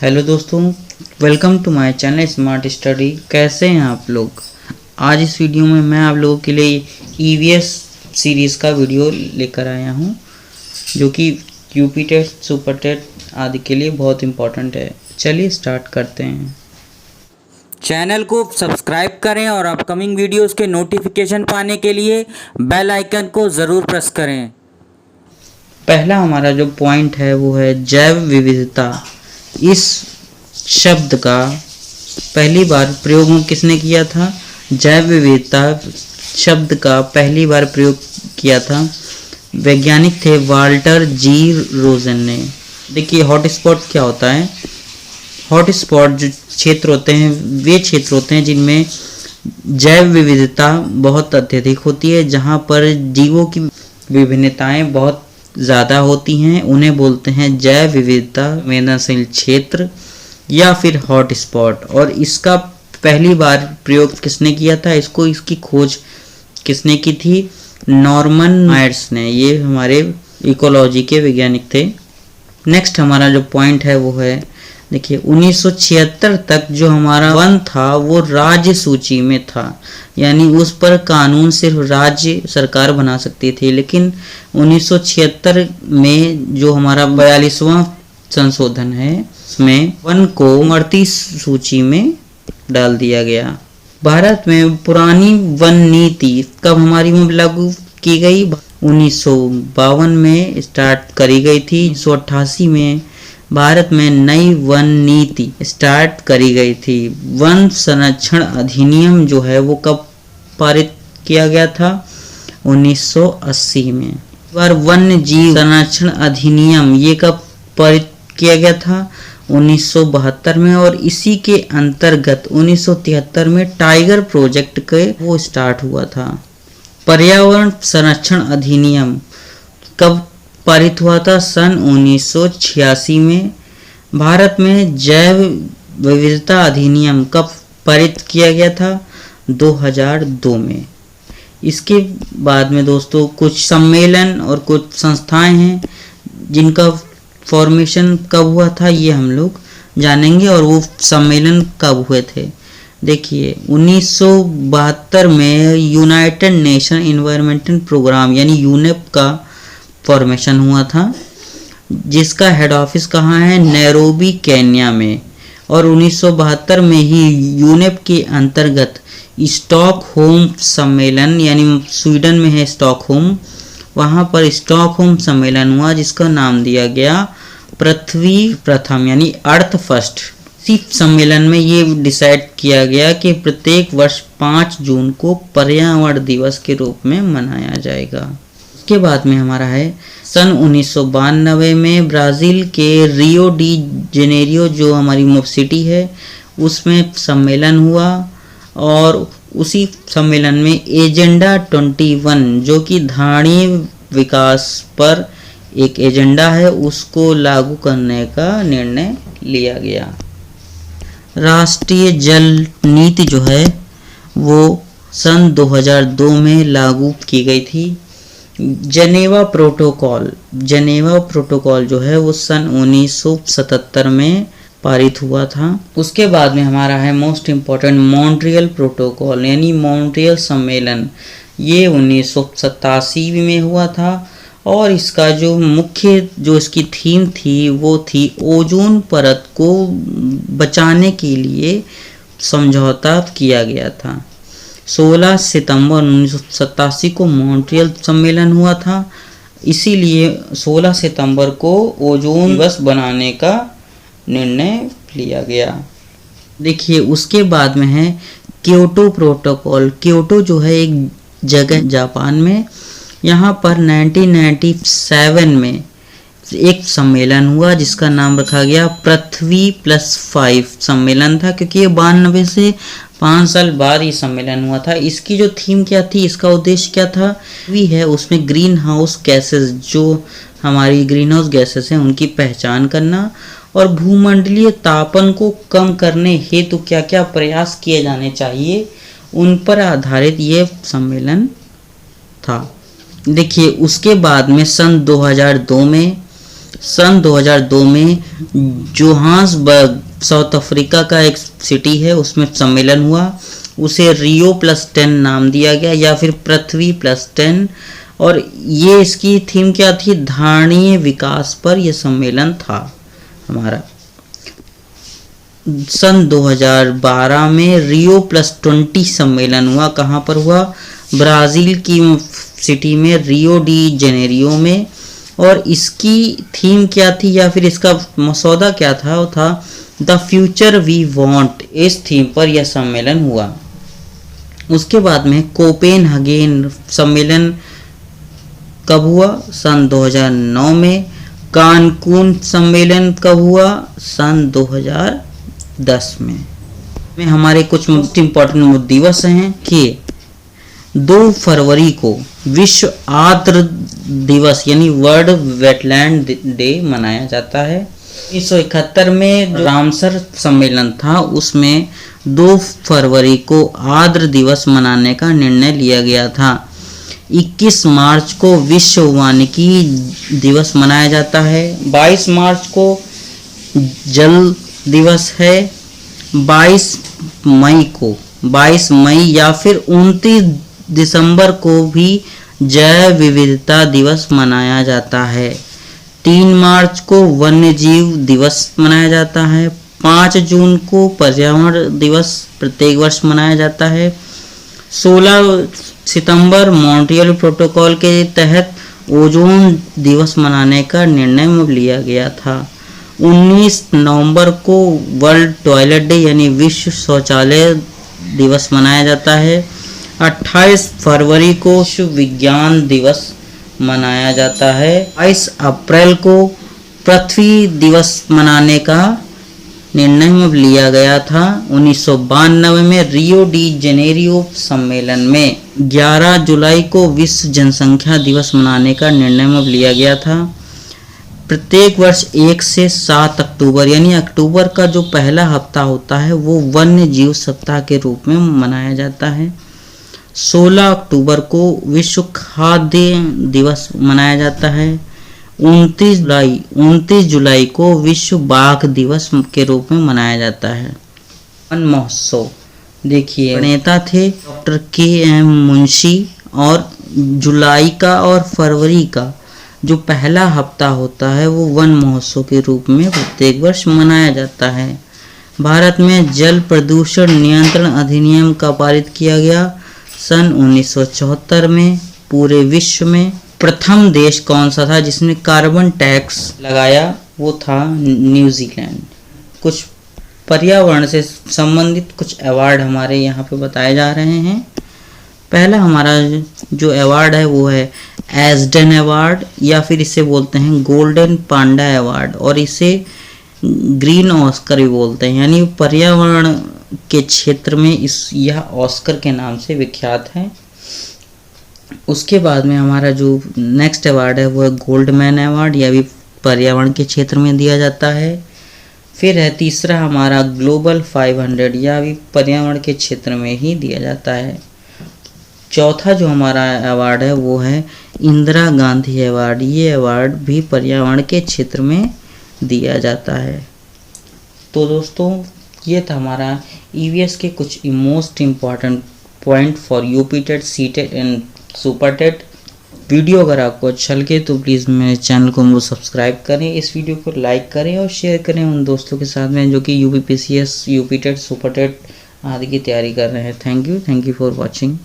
Hello दोस्तों, welcome to my channel smart study. कैसे हैं आप लोग। आज इस वीडियो में मैं आप लोगों के लिए ईवीएस सीरीज़ का वीडियो लेकर आया हूं, जो कि यूपी टेस्ट, सुपर टेस्ट आदि के लिए बहुत इम्पोर्टेंट है। चलिए स्टार्ट करते हैं। चैनल को सब्सक्राइब करें और अपकमिंग वीडियोस के नोटिफिकेशन पाने के लिए बेल आइकन को ज़रूर प्रेस करें। पहला हमारा जो पॉइंट है वो है जैव विविधता। इस शब्द का पहली बार प्रयोग किसने किया था? जैव विविधता शब्द का पहली बार प्रयोग किया था वैज्ञानिक थे वाल्टर जी रोजन ने। देखिए हॉटस्पॉट क्या होता है। हॉटस्पॉट जो क्षेत्र होते हैं वे क्षेत्र होते हैं जिनमें जैव विविधता बहुत अत्यधिक होती है, जहाँ पर जीवों की विभिन्नताएं बहुत ज़्यादा होती हैं। उन्हें बोलते हैं जैव विविधता संवेदनशील क्षेत्र या फिर हॉटस्पॉट। और इसका पहली बार प्रयोग किसने किया था? इसकी खोज किसने की थी? नॉर्मन मायर्स ने। ये हमारे इकोलॉजी के वैज्ञानिक थे। नेक्स्ट हमारा जो पॉइंट है वो है, देखिए 1976 तक जो हमारा वन था वो राज्य सूची में था, यानी उस पर कानून सिर्फ राज्य सरकार बना सकती थी। लेकिन 1976 में जो हमारा 42वां संशोधन है उसमें वन को बढ़ती सूची में डाल दिया गया। भारत में पुरानी वन नीति कब हमारी में लागू की गई? 1952 में स्टार्ट करी गई थी। 1988 में भारत में नई वन नीति स्टार्ट करी गई थी। वन संरक्षण अधिनियम जो है वो कब पारित किया गया था? 1980 में। बार वन्य जीव संरक्षण अधिनियम ये कब पारित किया गया था? 1972 में। और इसी के अंतर्गत 1973 में टाइगर प्रोजेक्ट के वो स्टार्ट हुआ था। पर्यावरण संरक्षण अधिनियम कब पारित हुआ था? सन 1986 में। भारत में जैव विविधता अधिनियम कब पारित किया गया था? 2002 में। इसके बाद में दोस्तों कुछ सम्मेलन और कुछ संस्थाएं हैं जिनका फॉर्मेशन कब हुआ था ये हम लोग जानेंगे, और वो सम्मेलन कब हुए थे। देखिए 1972 में यूनाइटेड नेशन एनवायरमेंटल प्रोग्राम यानी यूनेप का फॉर्मेशन हुआ था, जिसका हेड ऑफिस कहाँ है? नैरोबी केन्या में। और 1972 में ही यूनेप के अंतर्गत स्टॉकहोम सम्मेलन, यानी स्वीडन में है स्टॉकहोम, वहाँ पर स्टॉकहोम सम्मेलन हुआ जिसका नाम दिया गया पृथ्वी प्रथम यानी अर्थ फर्स्ट। इसी सम्मेलन में ये डिसाइड किया गया कि प्रत्येक वर्ष 5 जून को पर्यावरण दिवस के रूप में मनाया जाएगा। उसके बाद में हमारा है सन 1992 में ब्राज़ील के रियो डी जेनेरियो जो हमारी सिटी है उसमें सम्मेलन हुआ। और उसी सम्मेलन में एजेंडा 21 जो कि धारणीय विकास पर एक एजेंडा है उसको लागू करने का निर्णय लिया गया। राष्ट्रीय जल नीति जो है वो सन 2002 में लागू की गई थी। जनेवा प्रोटोकॉल जो है वो सन 1977 में पारित हुआ था। उसके बाद में हमारा है मोस्ट इम्पॉर्टेंट मॉन्ट्रियल प्रोटोकॉल यानी मॉन्ट्रियल सम्मेलन। ये 1987 में हुआ था और इसका जो मुख्य जो इसकी थीम थी वो थी ओजोन परत को बचाने के लिए समझौता किया गया था। 16 सितंबर 1987 को मॉन्ट्रियल सम्मेलन हुआ था, इसीलिए 16 सितंबर को ओजोन दिवस बनाने का निर्णय लिया गया। देखिए उसके बाद में है क्योटो प्रोटोकॉल। क्योटो जो है एक जगह जापान में, यहाँ पर 1997 में एक सम्मेलन हुआ जिसका नाम रखा गया पृथ्वी +5 सम्मेलन था, क्योंकि ये 92 से 5 साल बाद ये सम्मेलन हुआ था। इसकी जो थीम क्या थी, इसका उद्देश्य क्या था? भी है उसमें ग्रीन हाउस गैसेस, जो हमारी ग्रीन हाउस गैसेस हैं उनकी पहचान करना और भूमंडलीय तापन को कम करने हेतु क्या क्या प्रयास किए जाने चाहिए उन पर आधारित ये सम्मेलन था। देखिए उसके बाद में सन 2002 में सन 2002 में जोहान्सबर्ग साउथ अफ्रीका का एक सिटी है, उसमें सम्मेलन हुआ। उसे रियो प्लस 10 नाम दिया गया या फिर पृथ्वी प्लस 10। और ये इसकी थीम क्या थी? धारणीय विकास पर यह सम्मेलन था हमारा। सन 2012 में रियो प्लस 20 सम्मेलन हुआ। कहाँ पर हुआ? ब्राज़ील की सिटी में, रियो डी जेनेरियो में। और इसकी थीम क्या थी या फिर इसका मसौदा क्या था? वो था द फ्यूचर वी वांट। इस थीम पर यह सम्मेलन हुआ। उसके बाद में कोपेनहेगन सम्मेलन कब हुआ? सन 2009 में। कानकून सम्मेलन कब हुआ? सन 2010 में। हमारे कुछ मोस्ट इम्पोर्टेंट दिवस हैं कि 2 फरवरी को विश्व आर्द्र दिवस यानी वर्ल्ड वेटलैंड डे मनाया जाता है। 1971 में जो रामसर सम्मेलन था उसमें 2 फरवरी को आर्द्र दिवस मनाने का निर्णय लिया गया था। 21 मार्च को विश्व वानिकी दिवस मनाया जाता है। 22 मार्च को जल दिवस है। 22 मई या फिर 29 दिसंबर को भी जैव विविधता दिवस मनाया जाता है। 3 मार्च को वन्य जीव दिवस मनाया जाता है। 5 जून को पर्यावरण दिवस प्रत्येक वर्ष मनाया जाता है। 16 सितंबर मॉन्ट्रियल प्रोटोकॉल के तहत ओजोन दिवस मनाने का निर्णय लिया गया था। 19 नवंबर को वर्ल्ड टॉयलेट डे यानी विश्व शौचालय दिवस मनाया जाता है। 28 फरवरी को विश्व विज्ञान दिवस मनाया जाता है। 22 अप्रैल को पृथ्वी दिवस मनाने का निर्णय लिया गया था। 1992 में रियो डी जेनेरियो सम्मेलन में 11 जुलाई को विश्व जनसंख्या दिवस मनाने का निर्णय लिया गया था। प्रत्येक वर्ष 1 से 7 अक्टूबर यानी अक्टूबर का जो पहला हफ्ता होता है वो वन्य जीव सप्ताह के रूप में मनाया जाता है। 16 अक्टूबर को विश्व खाद्य दिवस मनाया जाता है। 29 जुलाई को विश्व बाघ दिवस के रूप में मनाया जाता है। वन महोत्सव देखिए, नेता थे डॉक्टर के.एम. मुंशी। और जुलाई का और फरवरी का जो पहला हफ्ता होता है वो वन महोत्सव के रूप में प्रत्येक वर्ष मनाया जाता है। भारत में जल प्रदूषण नियंत्रण अधिनियम का पारित किया गया सन 1974 में। पूरे विश्व में प्रथम देश कौन सा था जिसने कार्बन टैक्स लगाया? वो था न्यूजीलैंड। कुछ पर्यावरण से संबंधित कुछ अवार्ड हमारे यहाँ पे बताए जा रहे हैं। पहला हमारा जो अवार्ड है वो है एस्डेन अवार्ड या फिर इसे बोलते हैं गोल्डन पांडा अवार्ड, और इसे ग्रीन ऑस्कर भी बोलते हैं, यानी पर्यावरण के क्षेत्र में यह ऑस्कर के नाम से विख्यात है। उसके बाद में हमारा जो नेक्स्ट अवार्ड है वो है गोल्डमैन अवार्ड, यह भी पर्यावरण के क्षेत्र में दिया जाता है। फिर है तीसरा हमारा ग्लोबल 500, यह भी पर्यावरण के क्षेत्र में ही दिया जाता है। चौथा जो हमारा अवार्ड है वो है इंदिरा गांधी अवार्ड, ये अवार्ड भी पर्यावरण के क्षेत्र में दिया जाता है। तो दोस्तों ये था हमारा ईवीएस के कुछ most important point for UP TET, C TET and super TET. Video अगर आपको अच्छा लगे तो प्लीज़ मेरे चैनल को सब्सक्राइब करें, इस वीडियो को लाइक करें और शेयर करें उन दोस्तों के साथ में जो कि UPPCS, UP TET, super TET आदि की तैयारी कर रहे हैं। Thank you for watching.